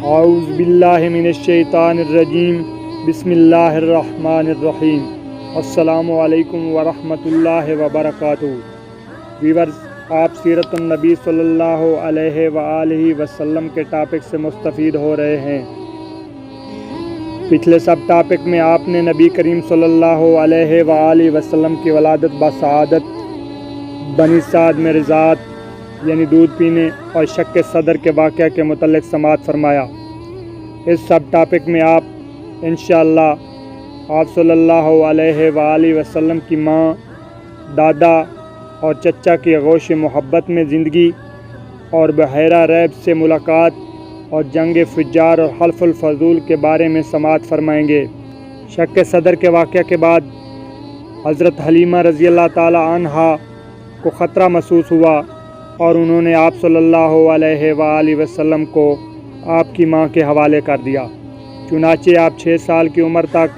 اعوذ باللہ من الشیطان الرجیم بسم اللہ الرحمن الرحیم السلام علیکم ورحمۃ اللہ وبرکاتہ۔ ویورز، آپ سیرت النبی صلی اللہ علیہ وآلہ وسلم کے ٹاپک سے مستفید ہو رہے ہیں۔ پچھلے سب ٹاپک میں آپ نے نبی کریم صلی اللہ علیہ وآلہ وسلم کی ولادت بسعادت، بنی سعد میں رضاعت یعنی دودھ پینے اور شق صدر کے واقعہ کے متعلق سماعت فرمایا۔ اس سب ٹاپک میں آپ انشاءاللہ آپ صلی اللہ علیہ وآلہ وسلم کی ماں، دادا اور چچا کی آغوش محبت میں زندگی اور بحیرہ رحب سے ملاقات اور جنگ فجار اور حلف الفضول کے بارے میں سماعت فرمائیں گے۔ شق صدر کے واقعہ کے بعد حضرت حلیمہ رضی اللہ تعالی عنہا کو خطرہ محسوس ہوا اور انہوں نے آپ صلی اللہ علیہ وآلہ وسلم کو آپ کی ماں کے حوالے کر دیا۔ چنانچہ آپ 6 سال کی عمر تک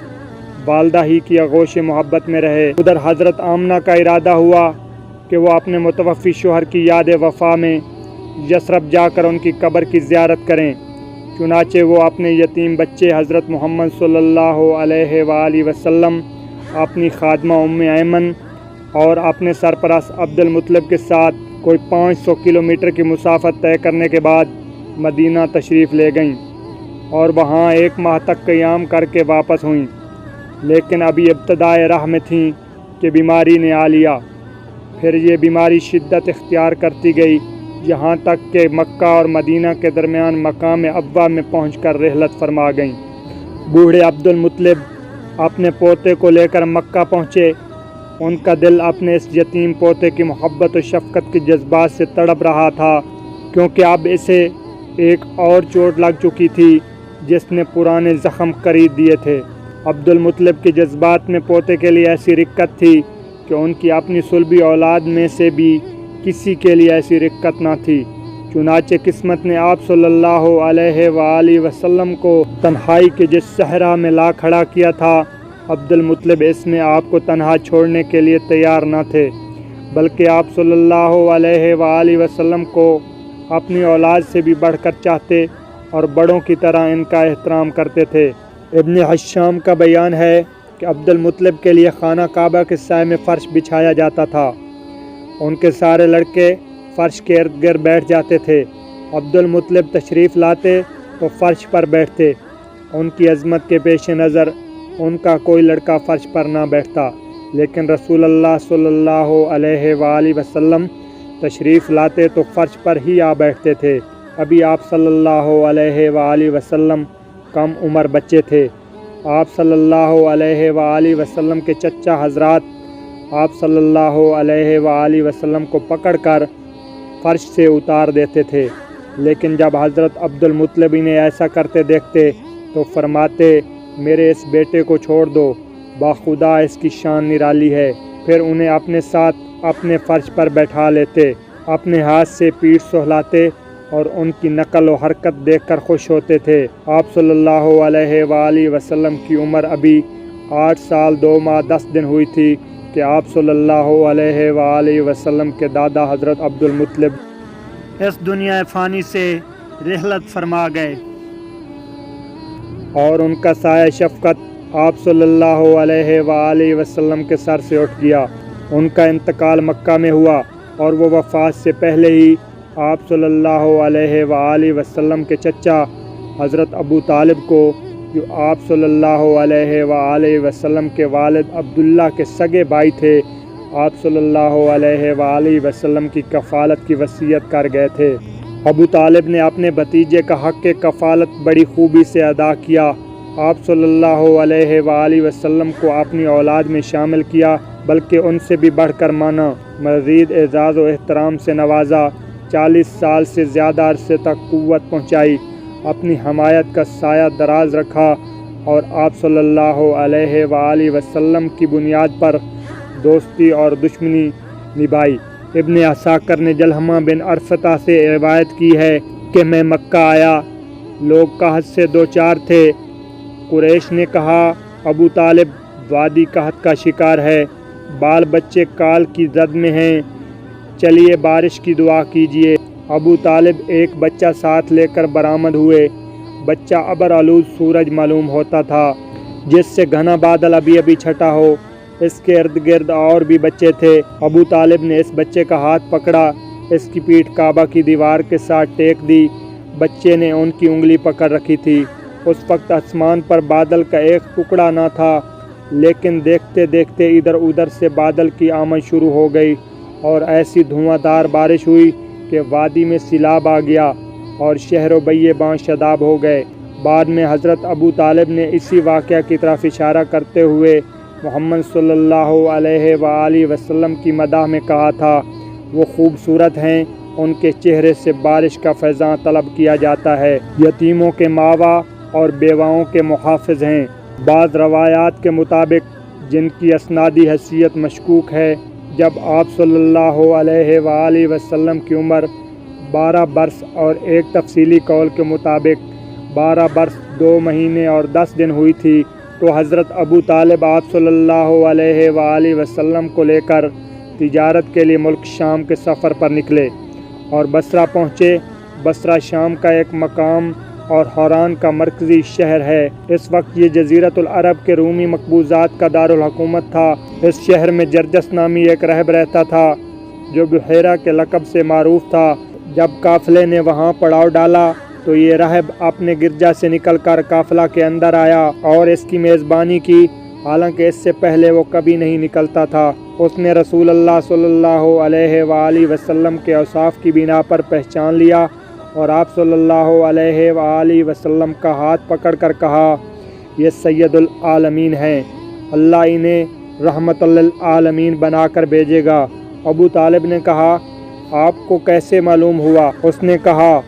والدہ ہی کی آغوش محبت میں رہے۔ ادھر حضرت آمنہ کا ارادہ ہوا کہ وہ اپنے متوفی شوہر کی یاد وفا میں یثرب جا کر ان کی قبر کی زیارت کریں۔ چنانچہ وہ اپنے یتیم بچے حضرت محمد صلی اللہ علیہ وآلہ وسلم، اپنی خادمہ ام ایمن اور اپنے سرپرست عبد المطلب کے ساتھ کوئی 500 کلومیٹر کی مسافت طے کرنے کے بعد مدینہ تشریف لے گئیں اور وہاں 1 ماہ تک قیام کر کے واپس ہوئیں، لیکن ابھی ابتدائے راہ میں تھیں کہ بیماری نے آ لیا۔ پھر یہ بیماری شدت اختیار کرتی گئی، یہاں تک کہ مکہ اور مدینہ کے درمیان مقام ابوا میں پہنچ کر رحلت فرما گئیں۔ بوڑھے عبد المطلب اپنے پوتے کو لے کر مکہ پہنچے۔ ان کا دل اپنے اس یتیم پوتے کی محبت و شفقت کے جذبات سے تڑپ رہا تھا، کیونکہ اب اسے ایک اور چوٹ لگ چکی تھی جس نے پرانے زخم قرید دیے تھے۔ عبد المطلب کے جذبات میں پوتے کے لیے ایسی رقت تھی کہ ان کی اپنی صلبی اولاد میں سے بھی کسی کے لیے ایسی رقت نہ تھی۔ چنانچہ قسمت نے آپ صلی اللہ علیہ وآلہ وسلم کو تنہائی کے جس صحرا میں لا کھڑا کیا تھا، عبد المطلب اس میں آپ کو تنہا چھوڑنے کے لیے تیار نہ تھے، بلکہ آپ صلی اللہ علیہ وآلہ وسلم کو اپنی اولاد سے بھی بڑھ کر چاہتے اور بڑوں کی طرح ان کا احترام کرتے تھے۔ ابن حشام کا بیان ہے کہ عبد المطلب کے لیے خانہ کعبہ کے سائے میں فرش بچھایا جاتا تھا۔ ان کے سارے لڑکے فرش کے ارد گرد بیٹھ جاتے تھے۔ عبد المطلب تشریف لاتے تو فرش پر بیٹھتے۔ ان کی عظمت کے پیش نظر ان کا کوئی لڑکا فرش پر نہ بیٹھتا، لیکن رسول اللہ صلی اللہ علیہ وآلہ وسلم تشریف لاتے تو فرش پر ہی آ بیٹھتے تھے۔ ابھی آپ صلی اللہ علیہ وآلہ وسلم کم عمر بچے تھے۔ آپ صلی اللہ علیہ وآلہ وسلم کے چچا حضرات آپ صلی اللہ علیہ وآلہ وسلم کو پکڑ کر فرش سے اتار دیتے تھے، لیکن جب حضرت عبد المطلب انہیں ایسا کرتے دیکھتے تو فرماتے، میرے اس بیٹے کو چھوڑ دو، باخدا اس کی شان نرالی ہے۔ پھر انہیں اپنے ساتھ اپنے فرش پر بیٹھا لیتے، اپنے ہاتھ سے پیٹھ سہلاتے اور ان کی نقل و حرکت دیکھ کر خوش ہوتے تھے۔ آپ صلی اللہ علیہ وآلہ وسلم کی عمر ابھی 8 سال 2 ماہ 10 دن ہوئی تھی کہ آپ صلی اللہ علیہ وآلہ وسلم کے دادا حضرت عبد المطلب اس دنیا فانی سے رحلت فرما گئے اور ان کا سایہ شفقت آپ صلی اللہ علیہ وآلہ وسلم کے سر سے اٹھ گیا۔ ان کا انتقال مکہ میں ہوا اور وہ وفات سے پہلے ہی آپ صلی اللہ علیہ وآلہ وسلم کے چچا حضرت ابو طالب کو، جو آپ صلی اللہ علیہ وآلہ وسلم کے والد عبداللہ کے سگے بھائی تھے، آپ صلی اللہ علیہ وآلہ وسلم کی کفالت کی وصیت کر گئے تھے۔ ابو طالب نے اپنے بھتیجے کا حق کفالت بڑی خوبی سے ادا کیا۔ آپ صلی اللہ علیہ وآلہ وسلم کو اپنی اولاد میں شامل کیا، بلکہ ان سے بھی بڑھ کر مانا، مزید اعزاز و احترام سے نوازا، 40 سال سے زیادہ عرصے تک قوت پہنچائی، اپنی حمایت کا سایہ دراز رکھا اور آپ صلی اللہ علیہ وآلہ وسلم کی بنیاد پر دوستی اور دشمنی نبھائی۔ ابن عساکر نے جلحمہ بن عرفتہ سے روایت کی ہے کہ میں مکہ آیا، لوگ قحط سے دوچار تھے۔ قریش نے کہا، ابو طالب وادی قحط کا شکار ہے، بال بچے کال کی زد میں ہیں، چلیے بارش کی دعا کیجیے۔ ابو طالب ایک بچہ ساتھ لے کر برآمد ہوئے۔ بچہ ابر آلود سورج معلوم ہوتا تھا جس سے گھنا بادل ابھی ابھی چھٹا ہو۔ اس کے ارد گرد اور بھی بچے تھے۔ ابو طالب نے اس بچے کا ہاتھ پکڑا، اس کی پیٹھ کعبہ کی دیوار کے ساتھ ٹیک دی۔ بچے نے ان کی انگلی پکڑ رکھی تھی۔ اس وقت آسمان پر بادل کا ایک ٹکڑا نہ تھا، لیکن دیکھتے دیکھتے ادھر ادھر سے بادل کی آمد شروع ہو گئی اور ایسی دھواں دار بارش ہوئی کہ وادی میں سیلاب آ گیا اور شہر و بیاباں شاداب ہو گئے۔ بعد میں حضرت ابو طالب نے اسی واقعہ کی طرف اشارہ کرتے ہوئے محمد صلی اللہ علیہ وآلہ وسلم کی مدح میں کہا تھا، وہ خوبصورت ہیں، ان کے چہرے سے بارش کا فیضاں طلب کیا جاتا ہے، یتیموں کے ماوا اور بیواؤں کے محافظ ہیں۔ بعض روایات کے مطابق، جن کی اسنادی حیثیت مشکوک ہے، جب آپ صلی اللہ علیہ وآلہ وسلم کی عمر 12 برس اور ایک تفصیلی قول کے مطابق 12 برس 2 مہینے اور 10 دن ہوئی تھی، تو حضرت ابو طالب آپ صلی اللہ علیہ وآلہ وسلم کو لے کر تجارت کے لیے ملک شام کے سفر پر نکلے اور بصرہ پہنچے۔ بصرہ شام کا ایک مقام اور حوران کا مرکزی شہر ہے۔ اس وقت یہ جزیرۃ العرب کے رومی مقبوضات کا دارالحکومت تھا۔ اس شہر میں جرجس نامی ایک راہب رہتا تھا جو بحیرہ کے لقب سے معروف تھا۔ جب قافلے نے وہاں پڑاؤ ڈالا تو یہ راہب اپنے گرجا سے نکل کر قافلہ کے اندر آیا اور اس کی میزبانی کی، حالانکہ اس سے پہلے وہ کبھی نہیں نکلتا تھا۔ اس نے رسول اللہ صلی اللہ علیہ وآلہ وسلم کے اوصاف کی بنا پر پہچان لیا اور آپ صلی اللہ علیہ وآلہ وسلم کا ہاتھ پکڑ کر کہا، یہ سید العالمین ہیں، اللہ انہیں رحمت للعالمین بنا کر بھیجے گا۔ ابو طالب نے کہا، آپ کو کیسے معلوم ہوا؟ اس نے کہا،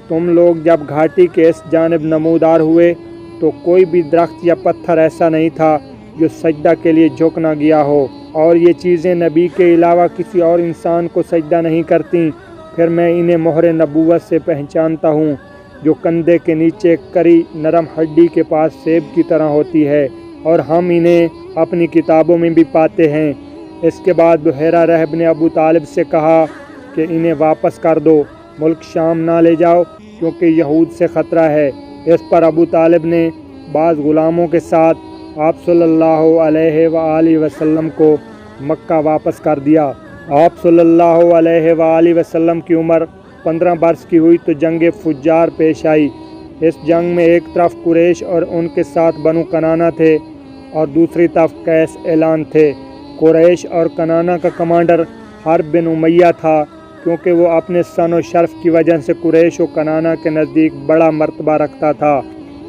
تم لوگ جب گھاٹی کے اس جانب نمودار ہوئے تو کوئی بھی درخت یا پتھر ایسا نہیں تھا جو سجدہ کے لیے جھک نہ گیا ہو، اور یہ چیزیں نبی کے علاوہ کسی اور انسان کو سجدہ نہیں کرتیں۔ پھر میں انہیں مہر نبوت سے پہچانتا ہوں، جو کندھے کے نیچے کری نرم ہڈی کے پاس سیب کی طرح ہوتی ہے، اور ہم انہیں اپنی کتابوں میں بھی پاتے ہیں۔ اس کے بعد بحیرہ رحب نے ابو طالب سے کہا کہ انہیں واپس کر دو، ملک شام نہ لے جاؤ، کیونکہ یہود سے خطرہ ہے۔ اس پر ابو طالب نے بعض غلاموں کے ساتھ آپ صلی اللہ علیہ وآلہ وسلم کو مکہ واپس کر دیا۔ آپ صلی اللہ علیہ وآلہ وسلم کی عمر 15 برس کی ہوئی تو جنگ فجار پیش آئی۔ اس جنگ میں ایک طرف قریش اور ان کے ساتھ بنو کنانہ تھے اور دوسری طرف قیس اعلان تھے۔ قریش اور کنانہ کا کمانڈر حرب بن امیہ تھا، کیونکہ وہ اپنے سن و شرف کی وجہ سے قریش و کنانہ کے نزدیک بڑا مرتبہ رکھتا تھا۔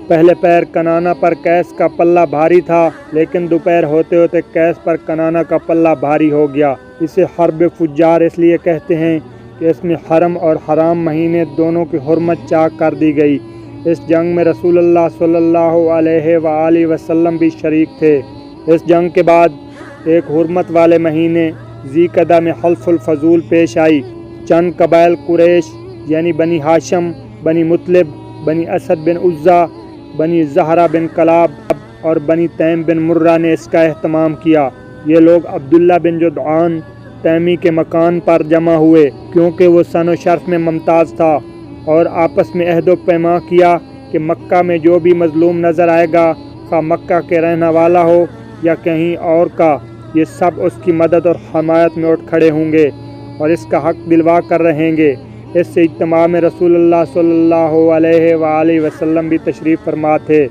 پہلے پیر کنانہ پر قیس کا پلہ بھاری تھا، لیکن دوپہر ہوتے ہوتے قیس پر کنانہ کا پلہ بھاری ہو گیا۔ اسے حرب فجار اس لیے کہتے ہیں کہ اس میں حرم اور حرام مہینے دونوں کی حرمت چاک کر دی گئی۔ اس جنگ میں رسول اللہ صلی اللہ علیہ وآلہ وسلم بھی شریک تھے۔ اس جنگ کے بعد ایک حرمت والے مہینے ذی قعدہ میں حلف الفضول پیش آئی۔ چند قبائل قریش یعنی بنی ہاشم، بنی مطلب، بنی اسد بن عزا، بنی زہرہ بن کلاب اور بنی تیم بن مرہ نے اس کا اہتمام کیا۔ یہ لوگ عبداللہ بن جدعان تیمی کے مکان پر جمع ہوئے، کیونکہ وہ سن و شرف میں ممتاز تھا، اور آپس میں عہد و پیمان کیا کہ مکہ میں جو بھی مظلوم نظر آئے گا، خواہ مکہ کے رہنے والا ہو یا کہیں اور کا، یہ سب اس کی مدد اور حمایت میں اٹھ کھڑے ہوں گے اور اس کا حق دلوا کر رہیں گے۔ اس سے اجتماع میں رسول اللہ صلی اللہ علیہ وآلہ وسلم بھی تشریف فرما تھے،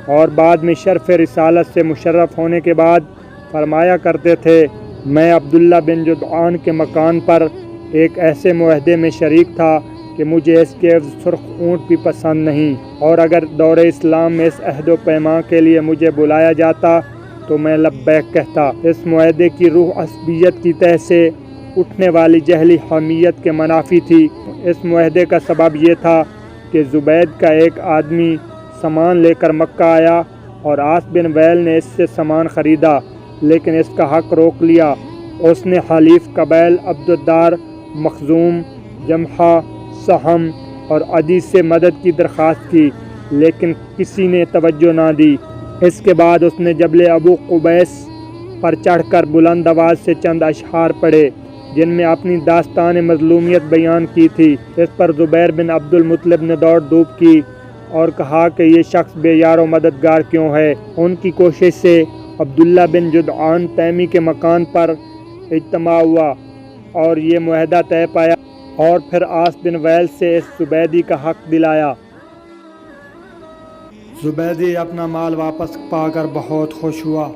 اور بعد میں شرف رسالت سے مشرف ہونے کے بعد فرمایا کرتے تھے، میں عبداللہ بن جدعان کے مکان پر ایک ایسے معاہدے میں شریک تھا کہ مجھے اس کے سرخ اونٹ بھی پسند نہیں، اور اگر دور اسلام میں اس عہد و پیمان کے لیے مجھے بلایا جاتا تو میں لبیک کہتا۔ اس معاہدے کی روح عصبیت کی تہ سے اٹھنے والی جہلی حمیت کے منافی تھی۔ اس معاہدے کا سبب یہ تھا کہ زبید کا ایک آدمی سامان لے کر مکہ آیا اور عاص بن ویل نے اس سے سامان خریدا، لیکن اس کا حق روک لیا۔ اس نے حلیف قبائل عبدالدار، مخزوم، جمحہ، سہم اور عدی سے مدد کی درخواست کی، لیکن کسی نے توجہ نہ دی۔ اس کے بعد اس نے جبل ابو قبیس پر چڑھ کر بلند آواز سے چند اشعار پڑھے، جن میں اپنی داستان مظلومیت بیان کی تھی۔ اس پر زبیر بن عبد المطلب نے دوڑ دھوپ کی اور کہا کہ یہ شخص بے یار و مددگار کیوں ہے۔ ان کی کوشش سے عبداللہ بن جدعان تیمی کے مکان پر اجتماع ہوا اور یہ معاہدہ طے پایا اور پھر عاص بن وائل سے اس زبیدی کا حق دلایا۔ زبیدی اپنا مال واپس پا کر بہت خوش ہوا۔